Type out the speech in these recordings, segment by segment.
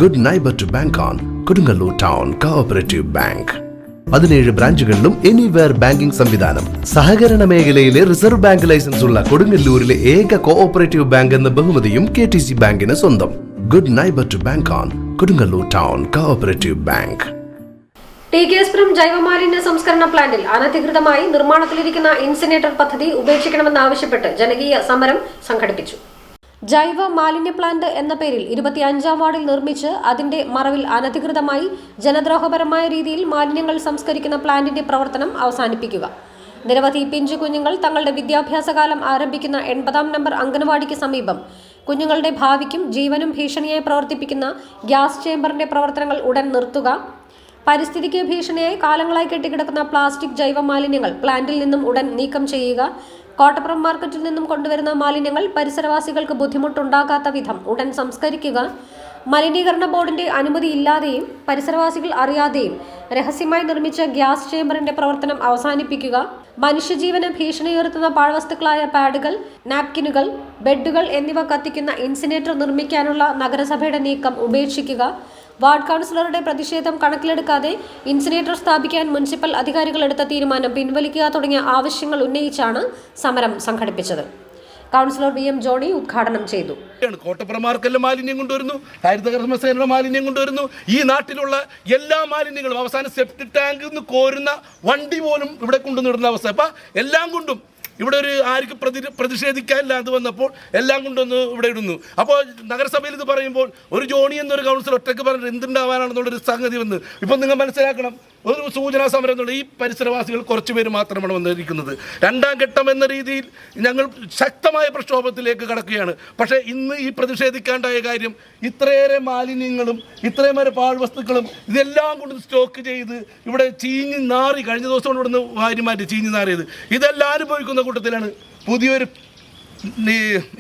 Good neighbour to bank on Kodungallur town cooperative bank. 17 ബ്രാഞ്ചുകളിലും anywhere banking സംവിധാനം. സഹകരണ മേഖലയിലെ റിസർവ് ബാങ്ക് ലൈസൻസ് ഉള്ള കൊടുങ്ങല്ലൂരിലെ ഏക കോഓപ്പറേറ്റീവ് ബാങ്ക് എന്ന ബഹുമതിയും KTC ബാങ്കിന് സ്വന്തം. Good neighbour to bank on Kodungallur town cooperative bank. ടി.കെ.എസ്.പുരം ജൈവമാലിന്യ സംസ്കരണ പ്ലാന്റിൽ അനധികൃതമായി നിർമ്മാണത്തിലിരിക്കുന്ന ഇൻസിനേറ്റർ പദ്ധതി ഉപേക്ഷിക്കണമെന്നാവശ്യപ്പെട്ട് ജനകീയ സമരം സംഘടിപ്പിച്ചു. ജൈവ മാലിന്യ പ്ലാന്റ് എന്ന പേരിൽ 25-ാം വാർഡിൽ നിർമ്മിച്ച് അതിന്റെ മറവിൽ അനധികൃതമായി ജനദ്രോഹപരമായ രീതിയിൽ മാലിന്യങ്ങൾ സംസ്കരിക്കുന്ന പ്ലാന്റിന്റെ പ്രവർത്തനം അവസാനിപ്പിക്കുക. നിരവധി പിഞ്ചു കുഞ്ഞുങ്ങൾ തങ്ങളുടെ വിദ്യാഭ്യാസകാലം ആരംഭിക്കുന്ന 80-ാം നമ്പർ അംഗനവാടിക്ക് സമീപം കുഞ്ഞുങ്ങളുടെ ഭാവിക്കും ജീവനും ഭീഷണിയായി പ്രവർത്തിപ്പിക്കുന്ന ഗ്യാസ് ചേംബറിന്റെ പ്രവർത്തനങ്ങൾ ഉടൻ നിർത്തുക. പരിസ്ഥിതിക്ക് ഭീഷണിയായി കാലങ്ങളായി കെട്ടിക്കിടക്കുന്ന പ്ലാസ്റ്റിക് ജൈവ മാലിന്യങ്ങൾ പ്ലാന്റിൽ നിന്നും ഉടൻ നീക്കം ചെയ്യുക. കോട്ടപ്പുറം മാർക്കറ്റിൽ നിന്നും കൊണ്ടുവരുന്ന മാലിന്യങ്ങൾ പരിസരവാസികൾക്ക് ബുദ്ധിമുട്ടുണ്ടാകാത്ത വിധം ഉടൻ സംസ്കരിക്കുക. മലിനീകരണ ബോർഡിന്റെ അനുമതി ഇല്ലാതെയും പരിസരവാസികൾ അറിയാതെയും രഹസ്യമായി നിർമ്മിച്ച ഗ്യാസ് ചേംബറിന്റെ പ്രവർത്തനം അവസാനിപ്പിക്കുക. മനുഷ്യജീവന് ഭീഷണിയുയർത്തുന്ന പാഴ്വസ്തുക്കളായ പാഡുകൾ, നാപ്കിനുകൾ, ബെഡുകൾ എന്നിവ കത്തിക്കുന്ന ഇൻസിനേറ്റർ നിർമ്മിക്കാനുള്ള നഗരസഭയുടെ നീക്കം ഉപേക്ഷിക്കുക. വാർഡ് കൗൺസിലറുടെ പ്രതിഷേധം കണക്കിലെടുക്കാതെ ഇൻസിനേറ്റർ സ്ഥാപിക്കാൻ മുനിസിപ്പൽ അധികാരികൾ എടുത്ത തീരുമാനം പിൻവലിക്കുക തുടങ്ങിയ ആവശ്യങ്ങൾ ഉന്നയിച്ചാണ് സമരം സംഘടിപ്പിച്ചത്. കൗൺസിലർ VM ജോണി ഉദ്ഘാടനം ചെയ്തു. കോട്ടപ്പുറം മാർക്കറ്റിലെ മാലിന്യം കൊണ്ടുവരുന്നു, ഹരിതകർമ്മസേനയുടെ മാലിന്യം കൊണ്ടുവരുന്നു. ഈ നാട്ടിലുള്ള എല്ലാ മാലിന്യങ്ങളും അവസാനം സെപ്റ്റിക് ടാങ്കിൽ നിന്ന് കോരുന്ന വണ്ടി പോലും ഇവിടെ കൊണ്ടുവന്നിടുന്ന അവസ്ഥ. അപ്പം എല്ലാം കൊണ്ടും ഇവിടെ ഒരു ആർക്കും പ്രതിഷേധിക്കാനില്ല. അത് വന്നപ്പോൾ എല്ലാം കൊണ്ടൊന്ന് ഇവിടെ ഇടുന്നു. അപ്പോൾ നഗരസഭയിൽ ഇത് പറയുമ്പോൾ ഒരു ജോണി എന്നൊരു കൗൺസിലർ ഒറ്റയ്ക്ക് പറഞ്ഞിട്ട് എന്തുണ്ടാവാനാണെന്നുള്ളൊരു സംഗതി വന്ന് ഇപ്പം നിങ്ങൾ മനസ്സിലാക്കണം. ഒരു സൂചനാ സമരം എന്നുള്ള ഈ പരിസരവാസികൾ കുറച്ച് പേര് മാത്രമാണ് വന്നിരിക്കുന്നത്. 2ാം ഘട്ടം എന്ന രീതിയിൽ ഞങ്ങൾ ശക്തമായ പ്രക്ഷോഭത്തിലേക്ക് കടക്കുകയാണ്. പക്ഷേ ഇന്ന് ഈ പ്രതിഷേധിക്കാണ്ടായ കാര്യം ഇത്രയേറെ മാലിന്യങ്ങളും ഇത്രയേറെ പാഴ്വസ്തുക്കളും ഇതെല്ലാം കൊണ്ട് സ്റ്റോക്ക് ചെയ്ത് ഇവിടെ ചീഞ്ഞ് നാറി കഴിഞ്ഞ ദിവസം ഇവിടുന്ന് വാരിമാറ്റി ചീഞ്ഞ് നാറിയത് ഇതെല്ലാം അനുഭവിക്കുന്ന കൂട്ടത്തിലാണ് പുതിയൊരു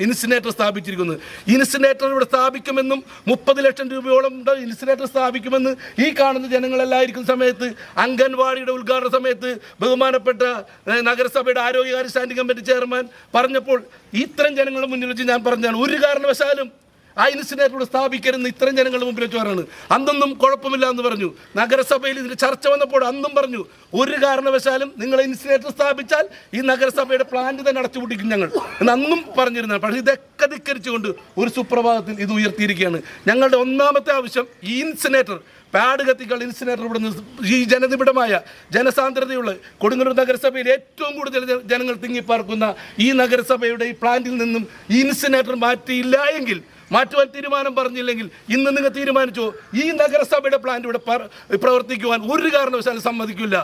ഇൻസിനേറ്റർ സ്ഥാപിച്ചിരിക്കുന്നത്. ഇൻസിനേറ്റർ ഇവിടെ സ്ഥാപിക്കുമെന്നും 30 ലക്ഷം രൂപയോളം ഇൻസിനേറ്റർ സ്ഥാപിക്കുമെന്ന് ഈ കാണുന്ന ജനങ്ങളെല്ലായിരിക്കുന്ന സമയത്ത് അംഗൻവാടിയുടെ ഉദ്ഘാടന സമയത്ത് ബഹുമാനപ്പെട്ട നഗരസഭയുടെ ആരോഗ്യകാര്യ സ്റ്റാൻഡിംഗ് കമ്മിറ്റി ചെയർമാൻ പറഞ്ഞപ്പോൾ ഇത്തരം ജനങ്ങളുടെ മുന്നിൽ വെച്ച് ഞാൻ പറഞ്ഞാണ് ഒരു കാരണവശാലും ആ ഇൻസിനേറ്റർ സ്ഥാപിക്കരുന്ന് ഇത്തരം ജനങ്ങളുടെ മുമ്പിൽ വെച്ച് പറയാണ്. അന്നൊന്നും കുഴപ്പമില്ല എന്ന് പറഞ്ഞു. നഗരസഭയിൽ ഇതിന് ചർച്ച വന്നപ്പോൾ അന്നും പറഞ്ഞു ഒരു കാരണവശാലും നിങ്ങൾ ഇൻസിനേറ്റർ സ്ഥാപിച്ചാൽ ഈ നഗരസഭയുടെ പ്ലാന്റ് തന്നെ അടച്ചുപൂട്ടിക്കും ഞങ്ങൾ എന്നന്നും പറഞ്ഞിരുന്നതാണ്. പക്ഷേ ഇതൊക്കെ ധിക്കരിച്ചുകൊണ്ട് ഒരു സുപ്രഭാതത്തിൽ ഇത് ഉയർത്തിയിരിക്കുകയാണ്. ഞങ്ങളുടെ ഒന്നാമത്തെ ആവശ്യം ഈ ഇൻസിനേറ്റർ പാഡ് കത്തികൾ ഇൻസിനേറ്റർ ഇവിടെ ഈ ജനനിബിഡമായ ജനസാന്ദ്രതയുള്ള കൊടുങ്ങല്ലൂർ നഗരസഭയിൽ ഏറ്റവും കൂടുതൽ ജനങ്ങൾ തിങ്ങിപ്പാർക്കുന്ന ഈ നഗരസഭയുടെ ഈ പ്ലാന്റിൽ നിന്നും ഈ ഇൻസിനേറ്റർ മാറ്റിയില്ല എങ്കിൽ മാറ്റുവാൻ തീരുമാനം പറഞ്ഞില്ലെങ്കിൽ ഇന്ന് നിങ്ങൾ തീരുമാനിച്ചോ ഈ നഗരസഭയുടെ പ്ലാന്റ് ഇവിടെ പ്രവർത്തിക്കുവാൻ ഒരു കാരണവശാലും സമ്മതിക്കില്ല.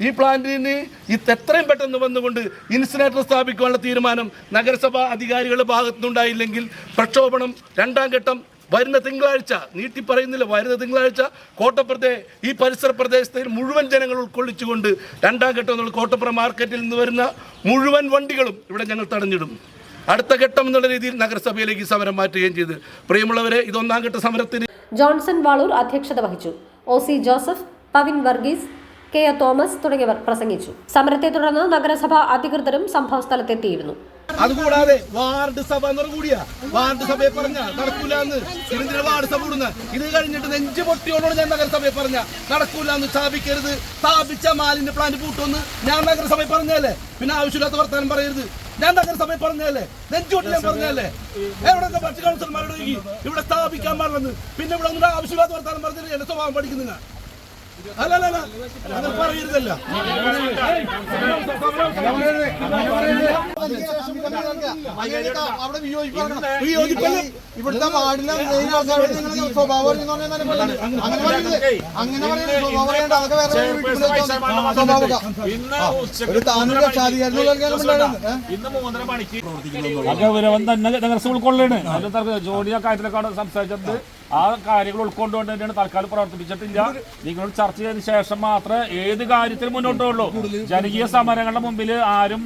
ഈ പ്ലാന്റിന് എത്രയും പെട്ടെന്ന് വന്നുകൊണ്ട് ഇൻസിനേറ്റർ സ്ഥാപിക്കുവാനുള്ള തീരുമാനം നഗരസഭ അധികാരികളുടെ ഭാഗത്തുനിന്നുണ്ടായില്ലെങ്കിൽ പ്രക്ഷോഭണം 2ാം ഘട്ടം വരുന്ന തിങ്കളാഴ്ച നീട്ടി പറയുന്നില്ല, വരുന്ന തിങ്കളാഴ്ച കോട്ടപ്പുറത്തെ ഈ പരിസര പ്രദേശത്തിൽ മുഴുവൻ ജനങ്ങൾ ഉൾക്കൊള്ളിച്ചുകൊണ്ട് 2ാം ഘട്ടം എന്നുള്ള കോട്ടപ്പുറം മാർക്കറ്റിൽ നിന്ന് വരുന്ന മുഴുവൻ വണ്ടികളും ഇവിടെ ഞങ്ങൾ തടഞ്ഞിടും. അടുത്ത ഘട്ടം എന്നുള്ള രീതിയിൽ നഗരസഭയിലേക്ക് സമരം മാറ്റുകയും ചെയ്തു. പ്രിയമുള്ളവരെ, ഇത് 1ാം ഘട്ട സമരത്തിന് ജോൺസൺ വാളൂർ അധ്യക്ഷത വഹിച്ചു. OC Joseph, Pavin Varghese, KA Thomas തുടങ്ങിയവർ പ്രസംഗിച്ചു. സമരത്തെ തുടർന്ന് നഗരസഭ അധികൃതരും സംഭവസ്ഥലത്തെത്തിയിരുന്നു. അതുകൂടാതെ വാർഡ് സഭ കൂടിയ വാർഡ് സഭയെ പറഞ്ഞ നടക്കൂലെന്ന് ഇതിന്റെ വാർഡ് സഭ ഇടുന്ന ഇത് കഴിഞ്ഞിട്ട് നെഞ്ച് പൊട്ടിയോടാണ് ഞാൻ നഗരസഭയെ പറഞ്ഞ നടക്കൂലെന്ന് സ്ഥാപിക്കരുത്, സ്ഥാപിച്ച മാലിന്യ പ്ലാന്റ് പൂട്ടുമെന്ന് ഞാൻ നഗരസഭയെ പറഞ്ഞല്ലേ. പിന്നെ ആവശ്യമില്ലാത്ത വർത്താനം പറയരുത്. ഞാൻ നഗരസഭയെ പറഞ്ഞല്ലേ, നെഞ്ചോട്ട് ഞാൻ പറഞ്ഞല്ലേ. എവിടെ മറ്റു കൗൺസിലർമാരോട് ഇവിടെ സ്ഥാപിക്കാൻ പാടില്ലെന്ന് പിന്നെ ഇവിടെ ഒന്നും ആവശ്യമില്ലാത്ത വർത്താനം പറഞ്ഞില്ല. എന്റെ സ്വഭാവം പഠിക്കുന്നില്ല. അല്ലല്ല അത് പറയരുതല്ല. ഇവിടുത്തെ വാർഡിലെ സ്വഭാവം ഗൗരവം തന്നെ നഗരസഭ ഉൾക്കൊള്ളാണ്. ജോലി ആ കാര്യത്തിലേക്കാണ് സംസാരിച്ചത്. ആ കാര്യങ്ങൾ ഉൾക്കൊണ്ടുകൊണ്ട് തന്നെയാണ് തൽക്കാലം പ്രവർത്തിപ്പിച്ചിട്ടില്ല. നിങ്ങളോട് ചർച്ച ചെയ്തതിനു ശേഷം മാത്രമേ ഏത് കാര്യത്തിലും മുന്നോട്ട് പോകുള്ളൂ. ജനകീയ സമരങ്ങളുടെ മുമ്പിൽ ആരും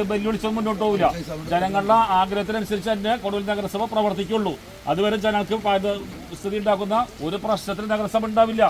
വെല്ലുവിളിച്ചൊന്നും മുന്നോട്ട് പോകില്ല. ജനങ്ങളുടെ ആഗ്രഹത്തിനനുസരിച്ച് തന്നെ കൊടുങ്ങല്ലൂർ നഗരസഭ പ്രവർത്തിക്കുള്ളൂ. അതുവരെ ജനങ്ങൾക്ക് സ്ഥിതി ഉണ്ടാക്കുന്ന ഒരു പ്രശ്നത്തിൽ നഗരസഭ ഉണ്ടാവില്ല.